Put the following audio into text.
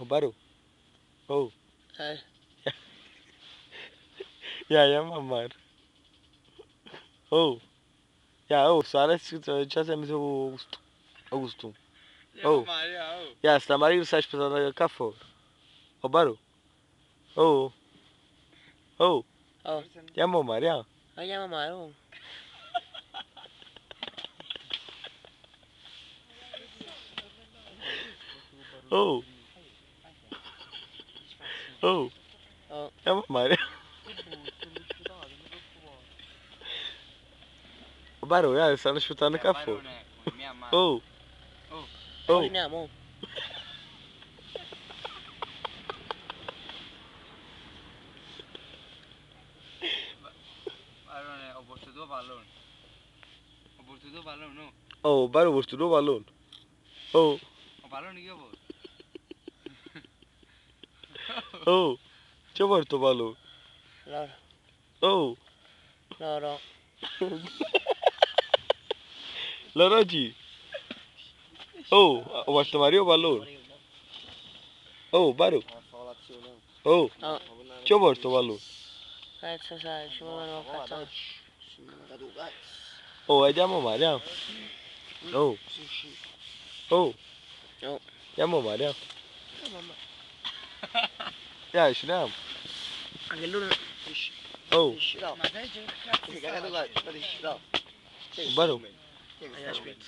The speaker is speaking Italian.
Oh, baru. Oh. Eh. Ya mamar. Oh. Ya oh, soalnya já temos o Augusto. Augusto. Oh. Ya, está Mario sai pesada cá fora. Oh, baru. Oh. Oh. Oh. Ya mamar, ya. Ay, ya mamaron. Oh. Oh. Oh. Ya mamar. Oh, baru, ya, stanno sputando cá fora. Oh. Oh. Ay, na mo. Ho posto due palloni. Ho posto due palloni, no? Oh, baru posto due palloni. Oh. Ho palloni che ho posto. Oh. Ce porto pallone. Loro. Oh. Loro. L'oroggi. Oh, ho fatto Mario pallone. Oh, baru. Oh. Oh. Ce porto pallone. Cazzo sai, ci muovono cazzo. Oh, andiamo Mario. Oh. Oh. Oh. Andiamo Mario. Mamma. Ya, şuna. Anche lui. Oh. No. Ma sai che cazzo? Baru. Hai aspetta.